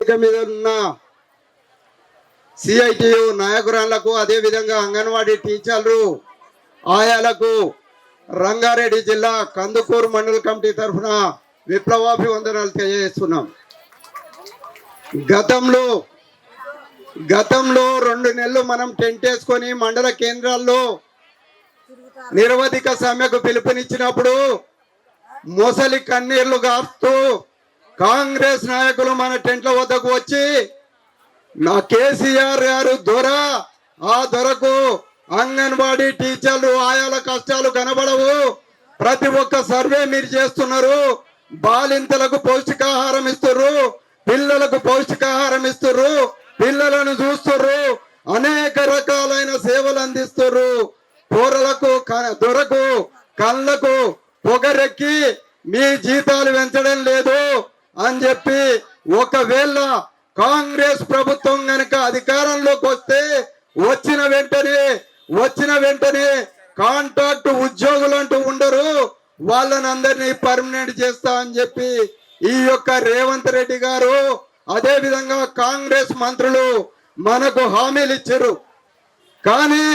వేదిక మీద ఉన్న సిఐటియు నాయకురాళ్లకు, అదేవిధంగా అంగన్వాడీ టీచర్లు, ఆయాలకు రంగారెడ్డి జిల్లా కందుకూరు మండల కమిటీ తరఫున విప్లవాభివందనాలు తెలియజేస్తున్నాం. గతంలో 2 నెలలు మనం టెంట్ వేసుకొని మండల కేంద్రాల్లో నిరవధిక సమ్మెకు పిలుపునిచ్చినప్పుడు మొసలి కన్నీళ్లు గారుతూ కాంగ్రెస్ నాయకులు మన టెంట్ల వద్దకు వచ్చి, నా కేసీఆర్ గారు దొర, ఆ దొరకు అంగన్వాడీ టీచర్లు ఆయాల కష్టాలు కనబడవు, ప్రతి ఒక్క సర్వే మీరు చేస్తున్నారు, బాలింతలకు పౌష్టికాహారం ఇస్తుర్రు, పిల్లలకు పౌష్టికాహారం ఇస్తుర్రు, పిల్లలను చూస్తుర్రు, అనేక రకాలైన సేవలు అందిస్తుర్రు, కూరలకు దొరకు కళ్ళకు పొగరెక్కి మీ జీతాలు పెంచడం లేదు అని చెప్పి, ఒకవేళ కాంగ్రెస్ ప్రభుత్వం గనక అధికారంలోకి వస్తే వచ్చిన వెంటనే కాంట్రాక్ట్ ఉద్యోగులు అంటూ ఉండరు, వాళ్ళని అందరినీ పర్మనెంట్ చేస్తా అని చెప్పి ఈ యొక్క రేవంత్ రెడ్డి గారు, అదే విధంగా కాంగ్రెస్ మంత్రులు మనకు హామీలు ఇచ్చారు. కానీ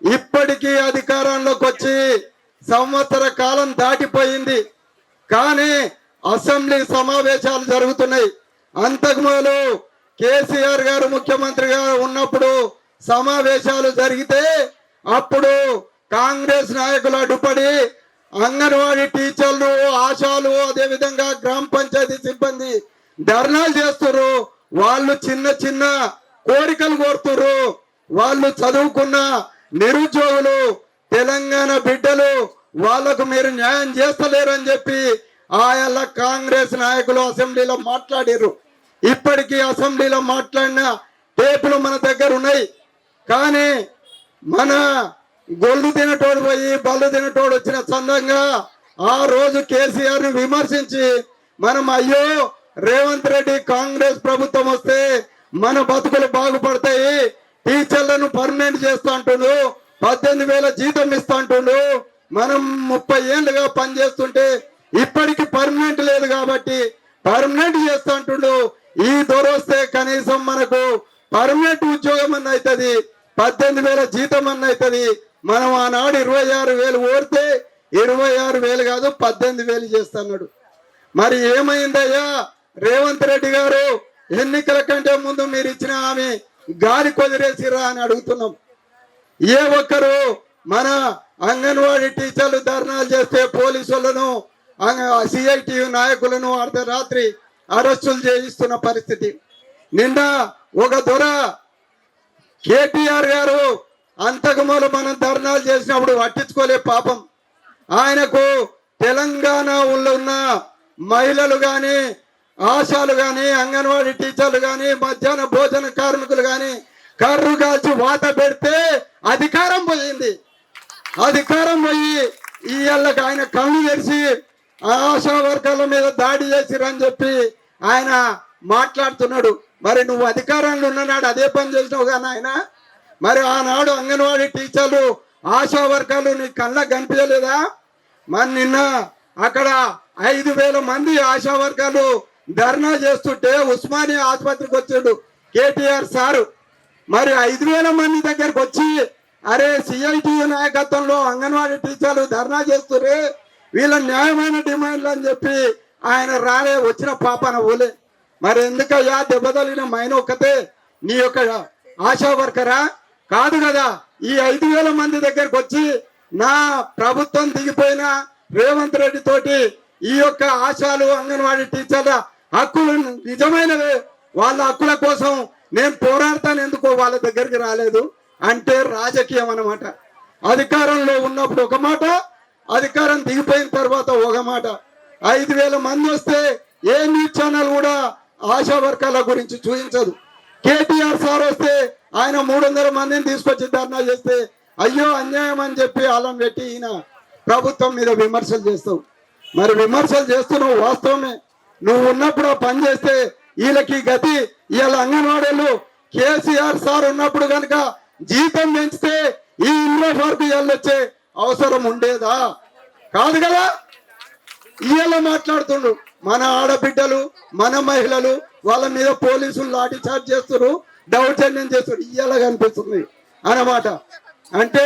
ఇప్పటికీ అధికారంలోకి వచ్చి సంవత్సర కాలం దాటిపోయింది. కానీ అసెంబ్లీ సమావేశాలు జరుగుతున్నాయి. అంతకు మొదలు కేసీఆర్ గారు ముఖ్యమంత్రిగా ఉన్నప్పుడు సమావేశాలు జరిగితే అప్పుడు కాంగ్రెస్ నాయకులు అడ్డుపడి అంగన్వాడీ టీచర్లు, ఆశాలు, అదేవిధంగా గ్రామ పంచాయతీ సిబ్బంది ధర్నాలు చేస్తున్నారు. వాళ్ళు చిన్న కోరికలు కోరుతున్నారు. వాళ్ళు చదువుకున్న నిరుద్యోగులు, తెలంగాణ బిడ్డలు, వాళ్లకు మీరు న్యాయం చేస్తలేరు అని చెప్పి ఆయా కాంగ్రెస్ నాయకులు అసెంబ్లీలో మాట్లాడారు. ఇప్పటికీ అసెంబ్లీలో మాట్లాడిన టేపులు మన దగ్గర ఉన్నాయి. కానీ మన గొల్లు తినటోడు పోయి బల్లు తినటోడు వచ్చిన చందంగా ఆ రోజు కేసీఆర్ ని విమర్శించి మనం, అయ్యో రేవంత్ రెడ్డి కాంగ్రెస్ ప్రభుత్వం వస్తే మన బతుకులు బాగుపడతాయి, టీచర్లను పర్మనెంట్ చేస్తా అంటుండు, 18,000 జీతం ఇస్తా అంటుండు, మనం 30 ఏళ్ళుగా పనిచేస్తుంటే ఇప్పటికి పర్మనెంట్ లేదు కాబట్టి పర్మనెంట్ చేస్తా అంటుండు, ఈ దొరొస్తే కనీసం మనకు పర్మనెంట్ ఉద్యోగం అన్న అవుతుంది, 18,000 జీతం అన్న అవుతుంది. మనం ఆనాడు 26,000 ఓడితే 26,000 కాదు 18,000 చేస్తున్నాడు. మరి ఏమైందయ్యా రేవంత్ రెడ్డి గారు, ఎన్నికల కంటే ముందు మీరు ఇచ్చిన హామీ గాలి కొదిరేసిరా అని అడుగుతున్నాం. ఏ ఒక్కరు మన అంగన్వాడీ టీచర్లు ధర్నాలు చేస్తే పోలీసులను, సిఐటియు నాయకులను అర్ధరాత్రి అరెస్టులు చేయిస్తున్న పరిస్థితి. నిన్న ఒక దొర కేటీఆర్ గారు అంతకు మొదలు మనం ధర్నాలు చేసినప్పుడు పట్టించుకోలే పాపం. ఆయనకు తెలంగాణలో ఉన్న మహిళలు కానీ, ఆశాలు కానీ, అంగన్వాడీ టీచర్లు కానీ, మధ్యాహ్న భోజన కార్మికులు కానీ కర్రు కాల్చి వాత పెడితే అధికారం పోయింది. అధికారం పోయి ఇళ్ళకి ఆయన కళ్ళు తెరిచి ఆశా వర్గాల మీద దాడి చేసిరని చెప్పి ఆయన మాట్లాడుతున్నాడు. మరి నువ్వు అధికారంలో ఉన్ననాడు అదే పని చేసినావు కానీ ఆయన, మరి ఆనాడు అంగన్వాడీ టీచర్లు, ఆశా వర్గాలు నీ కళ్ళకు కనిపించలేదా? మరి నిన్న అక్కడ 5,000 మంది ఆశా వర్గాలు ధర్నా చేస్తుంటే ఉస్మానియా ఆసుపత్రికి వచ్చాడు కేటీఆర్ సారు. మరి 5,000 మంది దగ్గరకు వచ్చి, అరే సిఐటియు నాయకత్వంలో అంగన్వాడీ టీచర్లు ధర్నా చేస్తురే, వీళ్ళ న్యాయమైన డిమాండ్లు అని చెప్పి ఆయన రాలే, వచ్చిన పాపన ఓలే. మరి ఎందుకయ్యా దెబ్బతలిన మైన ఒక్కతే నీ యొక్క ఆశా వర్కరా? కాదు కదా. ఈ 5,000 మంది దగ్గరకు వచ్చి నా ప్రభుత్వం దిగిపోయిన రేవంత్ రెడ్డి తోటి ఈ యొక్క ఆశాలు, అంగన్వాడీ టీచర్ల హక్కులు నిజమైనవే, వాళ్ళ హక్కుల కోసం నేను పోరాడతాను, ఎందుకో వాళ్ళ దగ్గరికి రాలేదు అంటే రాజకీయం అన్నమాట. అధికారంలో ఉన్నప్పుడు ఒక మాట, అధికారం దిగిపోయిన తర్వాత ఒక మాట. 5,000 మంది వస్తే ఏ న్యూస్ ఛానల్ కూడా ఆశా వర్గాల గురించి చూపించదు. కేటీఆర్ సార్ వస్తే ఆయన 300 మందిని తీసుకొచ్చి ధర్నా చేస్తే అయ్యో అన్యాయం అని చెప్పి ఆలం పెట్టి ఈయన ప్రభుత్వం మీద విమర్శలు చేస్తావు. మరి విమర్శలు చేస్తున్నావు వాస్తవమే. నువ్వు ఉన్నప్పుడు పని చేస్తే వీళ్ళకి గతి. ఇవాళ అంగన్వాడీలు కేసీఆర్ సార్ ఉన్నప్పుడు కనుక జీతం పెంచితే ఈ ఇళ్ళ వరకు వెళ్ళొచ్చే అవసరం ఉండేదా? కాదు కదా. ఇవాళ మాట్లాడుతుండ్రు మన ఆడబిడ్డలు మన మహిళలు వాళ్ళ మీద పోలీసులు లాఠీ చార్జ్ చేస్తారు, దౌర్జన్యం చేస్తారు. ఇయ్యాల కనిపిస్తుంది అన్నమాట. అంటే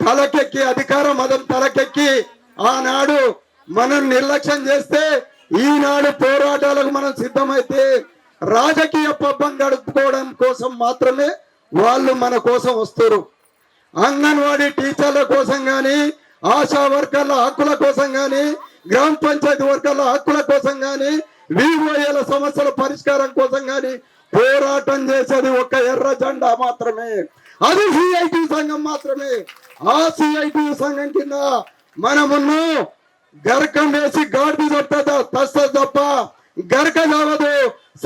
తలకెక్కి అధికార మదం తలకెక్కి ఆనాడు మనం నిర్లక్ష్యం చేస్తే ఈనాడు పోరాటాలకు మనం సిద్ధమైతే రాజకీయ పబ్బం గడుపుకోవడం కోసం మాత్రమే వాళ్ళు మన కోసం వస్తారు. అంగన్వాడీ టీచర్ల కోసం కానీ, ఆశా వర్కర్ల హక్కుల కోసం కానీ, గ్రామ పంచాయతీ వర్కర్ల హక్కుల కోసం కానీ, వివోఏల సమస్యల పరిష్కారం కోసం కానీ పోరాటం చేసేది ఒక ఎర్ర జెండా మాత్రమే, అది సిఐటి సంఘం మాత్రమే. ఆ సిఐటి సంఘం కింద మనమున్ను గరకం వేసి గాడి తస్త తప్ప గరక కావదు.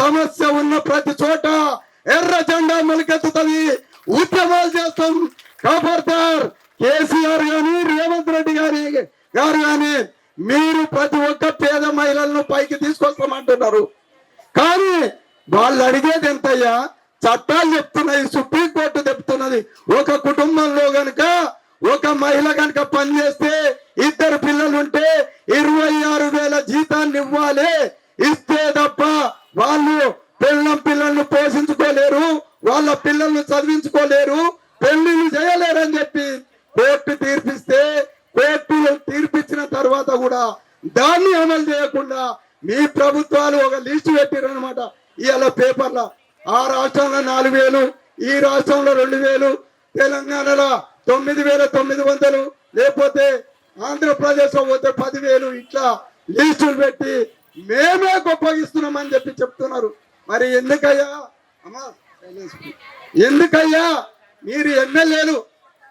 సమస్య ఉన్న ప్రతి చోట ఎర్ర జెండా మొలకెత్తుతుంది, ఉద్యమాలు చేస్తాం. ఖబర్దార్ కేసీఆర్ గాని రేవంత్ రెడ్డి గారు గాని మీరు ప్రతి ఒక్క పేద మహిళలను పైకి తీసుకొస్తామంటున్నారు. కానీ వాళ్ళు అడిగేది ఎంతయ్యా? చట్టాలు చెప్తున్నాయి, సుప్రీంకోర్టు చెప్తున్నది. ఒక కుటుంబంలో గనుక ఒక మహిళ కనుక పనిచేస్తే, ఇద్దరు పిల్లలు ఉంటే 26,000 జీతాన్ని ఇవ్వాలి. ఇస్తే తప్ప వాళ్ళు పిల్లలను పోషించుకోలేరు, వాళ్ళ పిల్లల్ని చదివించుకోలేరు, పెళ్లిళ్ళు చేయలేరని చెప్పి కోర్టు తీర్పిస్తే, కోర్టు తీర్పిచ్చిన తర్వాత కూడా దాన్ని అమలు చేయకుండా మీ ప్రభుత్వాలు ఒక లిస్టు పెట్టారనమాట. ఇవాళ పేపర్లో ఆ రాష్ట్రంలో 4,000, ఈ రాష్ట్రంలో 2,000, తెలంగాణలో 9,900, లేకపోతే ఆంధ్రప్రదేశ్ లో పోతే 10,000, ఇట్లా లిస్టులు పెట్టి మేమే గొప్పగిస్తున్నామని చెప్పి చెప్తున్నారు. మరి ఎందుకయ్యా అమ్మా, ఎందుకయ్యా మీరు ఎమ్మెల్యేలు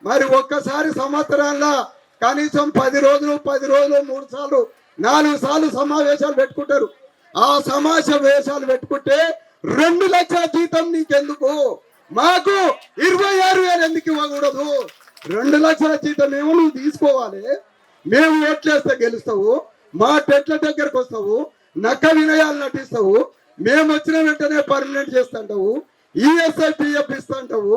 మరి ఒక్కసారి సంవత్సరాల్లో కనీసం 10 రోజులు 3 సార్లు 4 సార్లు సమావేశాలు పెట్టుకుంటారు. ఆ సమావేశాలు పెట్టుకుంటే 2 లక్షల జీతం నీకెందుకు? మాకు 26,000 ఎందుకు ఇవ్వకూడదు? 2 లక్షల జీతం ఏమో నువ్వు తీసుకోవాలి. మేము ఓట్లేస్తే గెలుస్తావు, మా టెట్ల దగ్గరకు వస్తావు, నక్క వినయాలు నటిస్తావు, మేము వచ్చిన వెంటనే పర్మనెంట్ చేస్తుంటావు, ఈఎస్ఐ పిఎఫ్ ఇస్తుంటావు.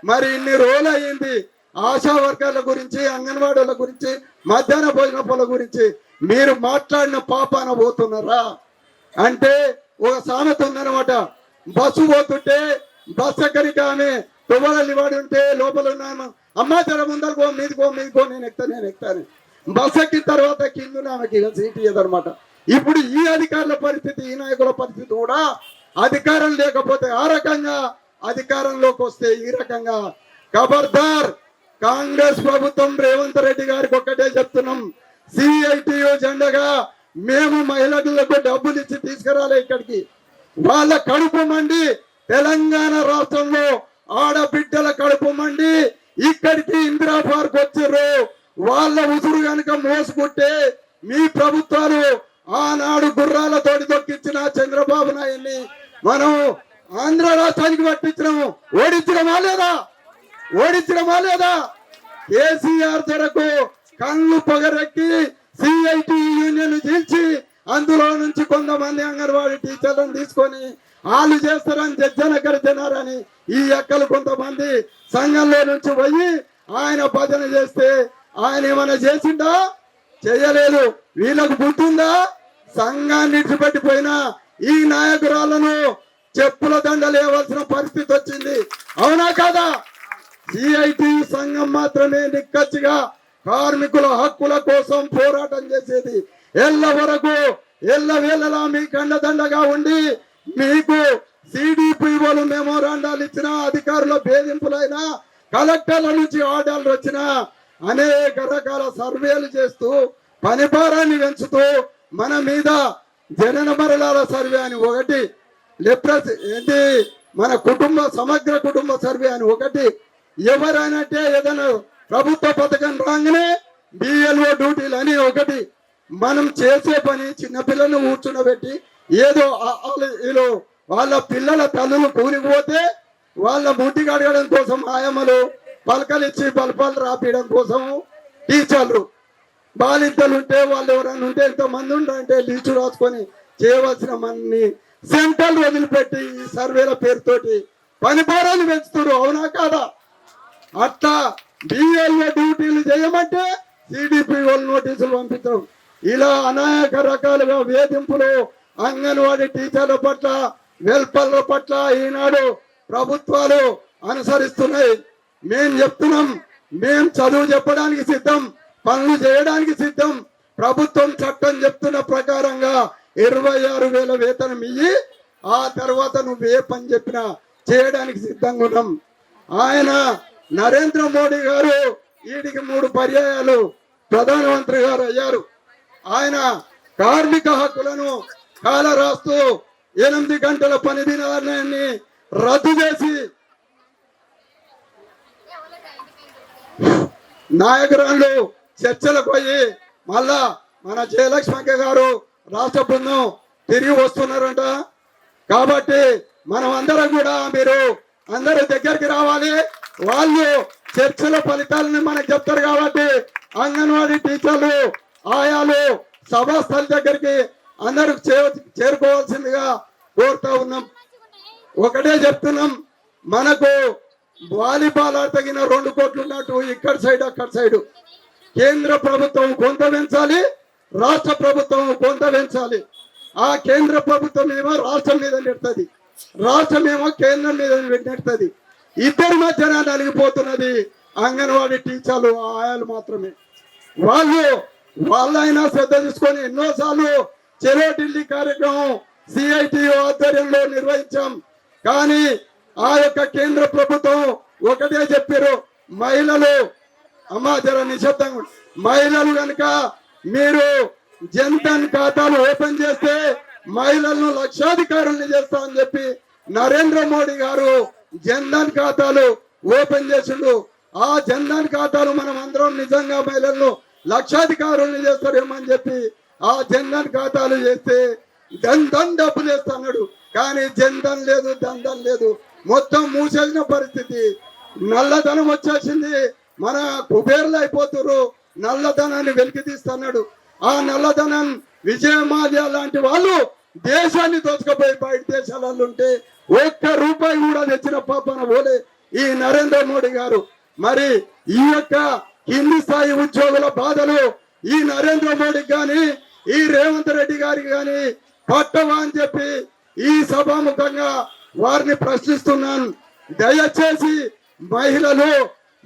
మరి ఇన్ని రోజులు అయ్యింది ఆశా వర్కర్ల గురించి, అంగన్వాడీల గురించి, మధ్యాహ్న భోజన పనుల గురించి మీరు మాట్లాడిన పాపాన పోతున్నారా? అంటే ఒక సామెత ఉందన్నమాట. బస్సు పోతుంటే బస్సు ఎక్కడికి ఆమె తువ్వలు వాడి ఉంటే లోపల ఉన్నాను, అమ్మా జర ముందరు పో, మీది పో, నేను ఎక్కుతాను. బస్సు ఎక్కిన తర్వాత కింద ఆమెకి సీట్ ఇయ్యదనమాట. ఇప్పుడు ఈ అధికారుల పరిస్థితి, ఈ నాయకుల పరిస్థితి కూడా అధికారం లేకపోతే ఆ రకంగా, అధికారంలోకి వస్తే ఈ రకంగా. ఖబర్దార్ కాంగ్రెస్ ప్రభుత్వం రేవంత్ రెడ్డి గారికి ఒక్కటే చెప్తున్నాం, సిఐటియు జెండగా మేము మహిళలకు డబ్బులు ఇచ్చి తీసుకురాలే ఇక్కడికి. వాళ్ళ కడుపు మండి తెలంగాణ రాష్ట్రంలో ఆడబిడ్డల కడుపు మండి ఇక్కడికి ఇందిరా పార్క్ వచ్చారు. వాళ్ళ ఉసురు కనుక మోసుకుంటే మీ ప్రభుత్వాలు ఆనాడు గుర్రాలతోటి దొక్కించిన చంద్రబాబు నాయుడిని మనం ఆంధ్ర రాష్ట్రానికి పట్టించినాము. ఓడించడమా లేదా? కేసీఆర్ జరకు కళ్ళు పొగరెక్కి సిఐటి యూనియన్ చీల్చి అందులో నుంచి కొంతమంది అంగన్వాడీ టీచర్లను తీసుకొని వాళ్ళు చేస్తారని జజ్జనగర్ తినారని ఈ ఎక్కలు కొంతమంది సంఘంలో నుంచి పోయి ఆయన భజన చేస్తే ఆయన ఏమైనా చేసిందా? చేయలేదు. వీళ్ళకు గుర్తుందా? సంఘాన్ని ఇచ్చిపెట్టిపోయినా ఈ నాయకురాలను చెప్పుల దండలేవలసిన పరిస్థితి వచ్చింది. అవునా కాదా? సిఐటి సంఘం మాత్రమే నిక్కచ్చిగా కార్మికుల హక్కుల కోసం పోరాటం చేసేది. ఎల్లవేళలా మీ కండదండగా ఉండి మీకు సిడిపిఓలు మెమోరాండాలు ఇచ్చిన, అధికారుల భేదింపులైనా, కలెక్టర్ల నుంచి ఆర్డర్లు వచ్చిన, అనేక రకాల సర్వేలు చేస్తూ పనిభారాన్ని పెంచుతూ మన మీద జనన మరణాల సర్వే అని ఒకటి, ఏంటి మన సమగ్ర కుటుంబ సర్వే అని ఒకటి, ఎవరైనాటే ఏదైనా ప్రభుత్వ పథకం రాగానే బిఎల్ఓ డ్యూటీలు అని ఒకటి. మనం చేసే పని చిన్నపిల్లలను కూర్చున్నబెట్టి ఏదో వాళ్ళ పిల్లల తల్లులు కూలిపోతే వాళ్ళ ముడ్డి కడగడం కోసం ఆయమ్మలు, పలకలు ఇచ్చి బల్పాలు రాపియడం కోసం టీచర్లు, బాలింతలు ఉంటే వాళ్ళు ఎవరైనా ఉంటే ఎంతమంది ఉంటే లీచు రాసుకొని చేయవలసిన మనని సెంటర్లు వదిలిపెట్టి ఈ సర్వేల పేరుతోటి పనిభారాన్ని పెంచుతారు. అవునా కాదా? అట్లా బిఎల్ఓ డ్యూటీలు చేయమంటే సిడిపిఓ నోటీసులు పంపించడం. ఇలా అనేక రకాలుగా వేధింపులు అంగన్వాడీ టీచర్ల పట్ల వెల్పర్ల పట్ల ఈనాడు ప్రభుత్వాలు అనుసరిస్తున్నాయి. మేం చెప్తున్నాం, మేం చదువు చెప్పడానికి సిద్ధం, పనులు చేయడానికి సిద్ధం. ప్రభుత్వం చట్టం చెప్తున్న ప్రకారంగా 26,000 వేతనం ఇయ్యి ఆ తర్వాత నువ్వు ఏ పని చెప్పినా చేయడానికి సిద్ధంగా ఉన్నాం. ఆయన నరేంద్ర మోడీ గారు వీడికి 3 పర్యాయాలు ప్రధానమంత్రి గారు అయ్యారు. ఆయన కార్మిక హక్కులను కాల రాస్తూ 8 గంటల పని దినాన్ని రద్దు చేసి నాయకురాళ్ళు చర్చలకు పోయి మళ్ళా మన జయలక్ష్మక్క గారు రాష్ట్ర బృందం తిరిగి వస్తున్నారంట. కాబట్టి మనం అందరం కూడా మీరు అందరూ దగ్గరికి రావాలి. వాళ్ళు చర్చల ఫలితాలని మనకు చెప్తారు. కాబట్టి అంగన్వాడీ టీచర్లు ఆయాలు సభాస్థలి దగ్గరికి అందరూ చేరుకోవాల్సిందిగా కోరుతా ఉన్నాం. ఒకటే చెప్తున్నాం, మనకు వాలీబాల్ తగిన 2 కోట్లు ఉన్నట్టు ఇక్కడ సైడ్ అక్కడ సైడ్ కేంద్ర ప్రభుత్వం కొంత పెంచాలి, రాష్ట్ర ప్రభుత్వం కొంత పెంచాలి. ఆ కేంద్ర ప్రభుత్వం ఏమో రాష్ట్రం మీద నెడుతుంది, రాష్ట్రం ఏమో కేంద్రం మీద నెడుతుంది. ఇద్దరి మధ్యన నలిగిపోతున్నది అంగన్వాడీ టీచర్లు ఆయాలు మాత్రమే. వాళ్ళైనా శ్రద్ధ తీసుకొని ఎన్నోసార్లు చెరో ఢిల్లీ కార్యక్రమం సిఐటియు ఆధ్వర్యంలో నిర్వహించాం. కానీ ఆ యొక్క కేంద్ర ప్రభుత్వం ఒకటే చెప్పారు, మహిళలు అమ్మా జర నిశ్శబ్దంగా, మహిళలు కనుక మీరు జన్ధన్ ఖాతాలు ఓపెన్ చేస్తే మహిళలను లక్షాధికారుల్ని చేస్తామని చెప్పి నరేంద్ర మోడీ గారు జన్ధన్ ఖాతాలు ఓపెన్ చేసిండు. ఆ జన్ధన్ ఖాతాలు మనం అందరం నిజంగా మహిళలను లక్షాధికారుల్ని చేస్తారేమని చెప్పి ఆ జన్ధన్ ఖాతాలు చేస్తే ధన్ డబ్బులు వేస్తున్నాడు. కానీ జన్ధన్ లేదు, ధన్ లేదు, మొత్తం మూసేసిన పరిస్థితి. నల్లధనం వచ్చేసింది, మన కుబేర్లు అయిపోతున్నారు. నల్లధనాన్ని వెలికి తీస్తున్నాడు. ఆ నల్లధనం విజయ మాల్యా లాంటి వాళ్ళు దేశాన్ని దోచుకుపోయి బయట దేశాలలో ఉంటే ₹1 కూడా తెచ్చిన పాపన పోలే ఈ నరేంద్ర మోడీ గారు. మరి ఈ యొక్క కింది స్థాయి ఉద్యోగుల బాధలు ఈ నరేంద్ర మోడీకి కానీ ఈ రేవంత్ రెడ్డి గారికి కానీ పట్టవా అని చెప్పి ఈ సభాముఖంగా వారిని ప్రశ్నిస్తున్నాను. దయచేసి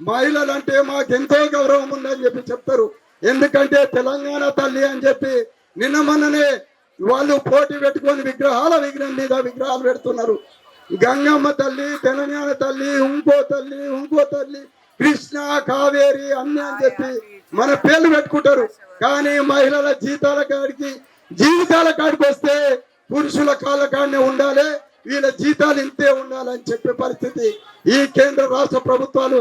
మహిళలు అంటే మాకెంతో గౌరవం ఉందని చెప్పి చెప్తారు. ఎందుకంటే తెలంగాణ తల్లి అని చెప్పి నిన్న మొన్ననే వాళ్ళు పోటీ పెట్టుకొని విగ్రహాల మీద విగ్రహాలు పెడుతున్నారు. గంగమ్మ తల్లి, తెలంగాణ తల్లి, ఇంకో తల్లి, కృష్ణ, కావేరి అన్ని అని చెప్పి మన పేర్లు పెట్టుకుంటారు. కానీ మహిళల జీవితాల కాడికి వస్తే పురుషుల కాళ్ళ కాడనే ఉండాలి, వీళ్ళ జీతాలు ఇంతే ఉండాలని చెప్పే పరిస్థితి ఈ కేంద్ర రాష్ట్ర ప్రభుత్వాలు